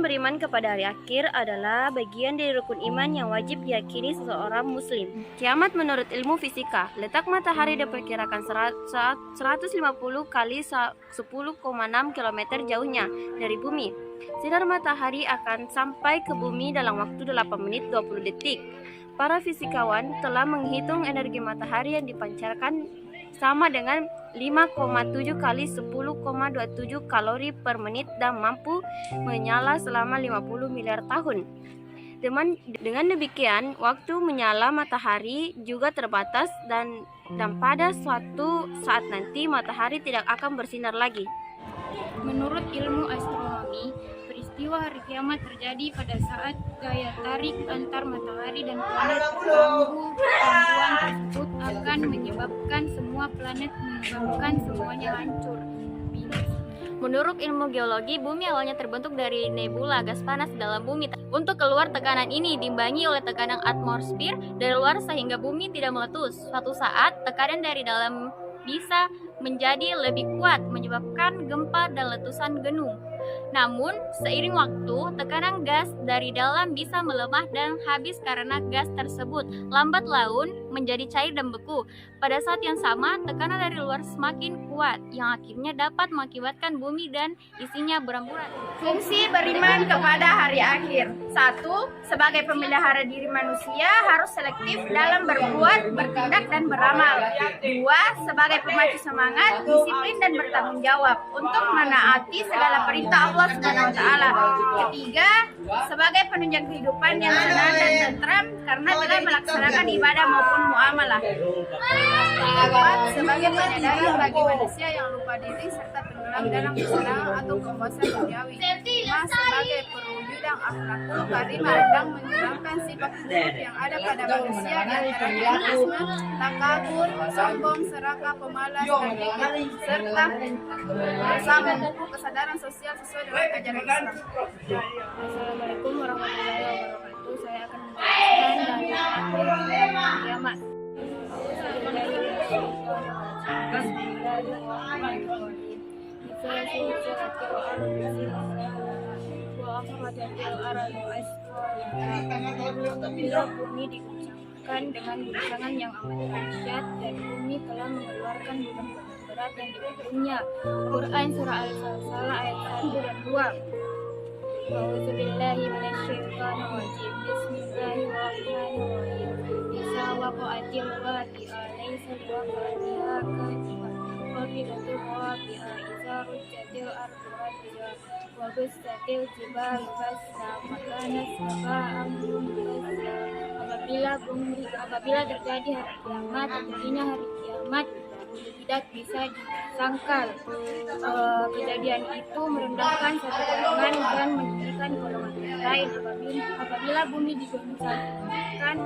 beriman kepada hari akhir adalah bagian dari rukun iman yang wajib diyakini seseorang muslim. Kiamat menurut ilmu fisika, letak matahari diperkirakan 150 kali 10,6 km jauhnya dari bumi. Sinar matahari akan sampai ke bumi dalam waktu 8 menit 20 detik. Para fisikawan telah menghitung energi matahari yang dipancarkan sama dengan 5,7 kali 10,27 kalori per menit dan mampu menyala selama 50 miliar tahun. Dengan demikian, waktu menyala matahari juga terbatas dan pada suatu saat nanti matahari tidak akan bersinar lagi. Menurut ilmu astronomi, peristiwa hari kiamat terjadi pada saat gaya tarik antar matahari dan planet terganggu. Gangguan tersebut akan menyebabkan semua planet semuanya hancur, binasa. Menurut ilmu geologi, bumi awalnya terbentuk dari nebula gas panas dalam bumi. Untuk keluar, tekanan ini diimbangi oleh tekanan atmosfer dari luar sehingga bumi tidak meletus. Suatu saat, tekanan dari dalam bisa menjadi lebih kuat, menyebabkan gempa dan letusan gunung. Namun, seiring waktu, tekanan gas dari dalam bisa melemah dan habis karena gas tersebut lambat laun menjadi cair dan beku. Pada saat yang sama, tekanan dari luar semakin kuat, yang akhirnya dapat mengakibatkan bumi dan isinya beramburan. Fungsi beriman kepada hari akhir. 1. Sebagai pemelihara diri manusia harus selektif dalam berbuat, bertindak, dan beramal. 2. Sebagai pemacu semangat, disiplin, dan bertanggung jawab untuk menaati segala perintah Allah Subhanahu wa Ta'ala. 3. Sebagai penunjang kehidupan yang senang dan tentram karena telah melaksanakan ibadah maupun muamalah. 4. Sebagai penyadaran bagi manusia yang lupa diri serta tenggelam dalam kesenangan atau kepuasan duniawi. 5. Sebagai perwujudan akhlakul karimah dan menghilangkan sifat buruk yang ada pada manusia di antaranya egoisme, takabur, sombong, serakah, pemalas, dan gigih, serta berusaha memupuk kesadaran sosial sesuai dengan ajaran Islam. Assalamualaikum warahmatullahi wabarakatuh. Saya akan menjelaskan dari kiamat. Apabila bumi diguncangkan dengan guncangan yang amat dahsyat dan bumi telah mengeluarkan beban berat yang dipikirnya. Quran Surah Al-Zalzalah ayat 1 dan 2. A'udzubillahi minasyaitonirrajim. Bismillahirrahmanirrahim. Idza waqa'atil waqi'ah laysa liwaqa'atiha kadhibah. Qabilatul waqi'ah idza rujjatil ardu rajja wa bussatil jibalu bassa wa kanat saba'an munbassa. Apabila terjadi hari kiamat, tentunya hari kiamat tidak bisa disangkal. Kejadian itu merendahkan satu golongan dan meninggikan golongan lain. Apabila bumi digoncangkan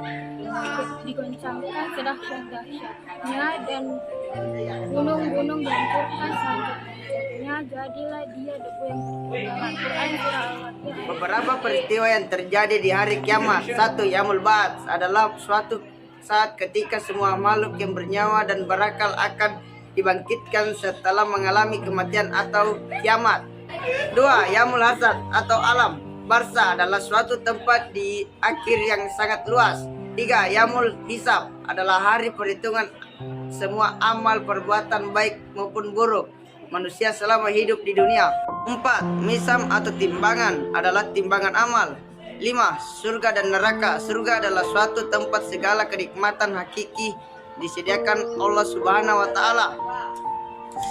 sedahsyat-dahsyatnya dan gunung-gunung dihancurkan selanjutnya, jadilah dia debu yang berterbangan. Beberapa peristiwa yang terjadi di hari kiamat. 1. Yaumul Ba'ts adalah suatu saat ketika semua makhluk yang bernyawa dan berakal akan dibangkitkan setelah mengalami kematian atau kiamat. 2. Yaumul Hasad atau alam barza adalah suatu tempat di akhir yang sangat luas. 3. Yaumul Hisab adalah hari perhitungan semua amal perbuatan baik maupun buruk manusia selama hidup di dunia. 4. Misam atau timbangan adalah timbangan amal. 5. Surga dan neraka. Surga adalah suatu tempat segala kenikmatan hakiki disediakan Allah Subhanahu wa Ta'ala.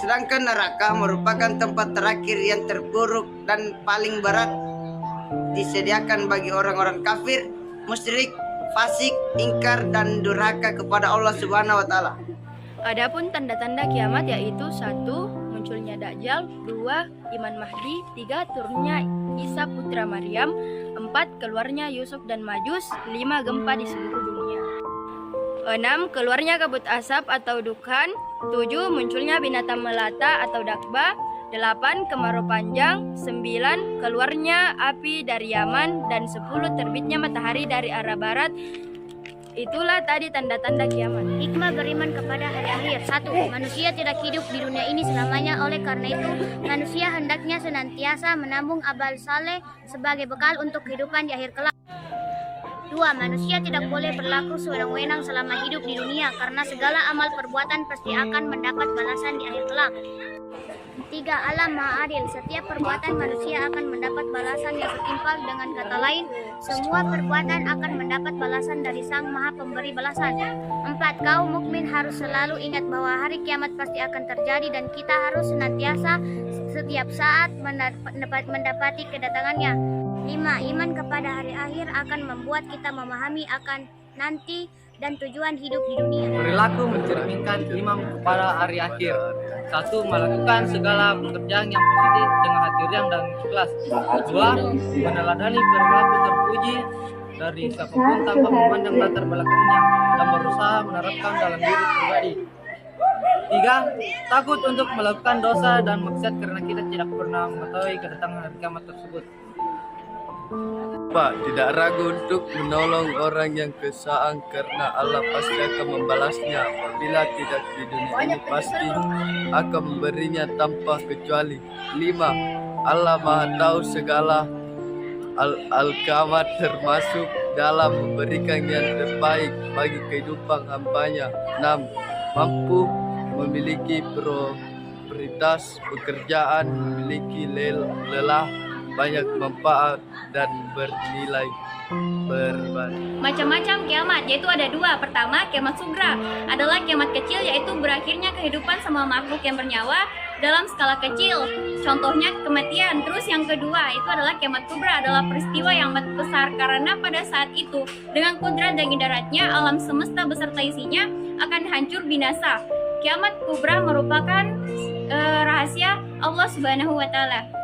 Sedangkan neraka merupakan tempat terakhir yang terburuk dan paling berat disediakan bagi orang-orang kafir, musyrik, fasik, ingkar, dan durhaka kepada Allah Subhanahu wa Ta'ala. Adapun tanda-tanda kiamat yaitu 1. Munculnya Dajjal, 2. Imam Mahdi, 3. Turunnya Isa putra Maryam, 4. Keluarnya Yusuf dan Majus, 5. Gempa di seluruh dunia, 6. Keluarnya kabut asap atau dukhan, 7. Munculnya binatang melata atau dakba, 8. Kemarau panjang, 9. Keluarnya api dari Yaman, dan 10. Terbitnya matahari dari arah barat Itulah tadi tanda-tanda kiamat. Hikmah beriman kepada hari akhir. 1. Manusia tidak hidup di dunia ini selamanya. Oleh karena itu, manusia hendaknya senantiasa menabung amal saleh sebagai bekal untuk kehidupan di akhir kelak. 2. Manusia tidak boleh berlaku sewenang-wenang selama hidup di dunia karena segala amal perbuatan pasti akan mendapat balasan di akhir kelak. 3. Allah Maha Adil. Setiap perbuatan manusia akan mendapat balasan yang setimpal. Dengan kata lain, semua perbuatan akan mendapat balasan dari Sang Maha Pemberi balasan. 4. Kaum mukmin harus selalu ingat bahwa hari kiamat pasti akan terjadi dan kita harus senantiasa setiap saat mendapati kedatangannya. 5. Iman kepada hari akhir akan membuat kita memahami akan nanti dan tujuan hidup di dunia. Perilaku mencerminkan iman kepada hari akhir. 1. Melakukan segala pekerjaan yang positif dengan hati riang dan ikhlas. 2. Meneladani perilaku terpuji dari siapapun tanpa memandang latar belakangnya dan berusaha menerapkan dalam diri pribadi. 3. Takut untuk melakukan dosa dan maksiat karena kita tidak pernah mengetahui kedatangan hari kiamat tersebut. Pak, tidak ragu untuk menolong orang yang kesaang karena Allah pasti akan membalasnya. Apabila tidak di dunia ini pasti akan memberinya tanpa kecuali. 5. Allah Maha tahu segala. Al-Kamat termasuk dalam memberikan yang terbaik bagi kehidupan hambanya. 6. Mampu memiliki prioritas pekerjaan, memiliki lelah, banyak manfaat dan bernilai beribadah. Macam-macam kiamat, yaitu ada 2. Pertama, kiamat sugra adalah kiamat kecil, yaitu berakhirnya kehidupan semua makhluk yang bernyawa dalam skala kecil. Contohnya kematian. Terus yang kedua itu adalah kiamat kubra, adalah peristiwa yang besar karena pada saat itu dengan kudrat dan idaratnya alam semesta beserta isinya akan hancur binasa. Kiamat kubra merupakan rahasia Allah Subhanahu wa Ta'ala.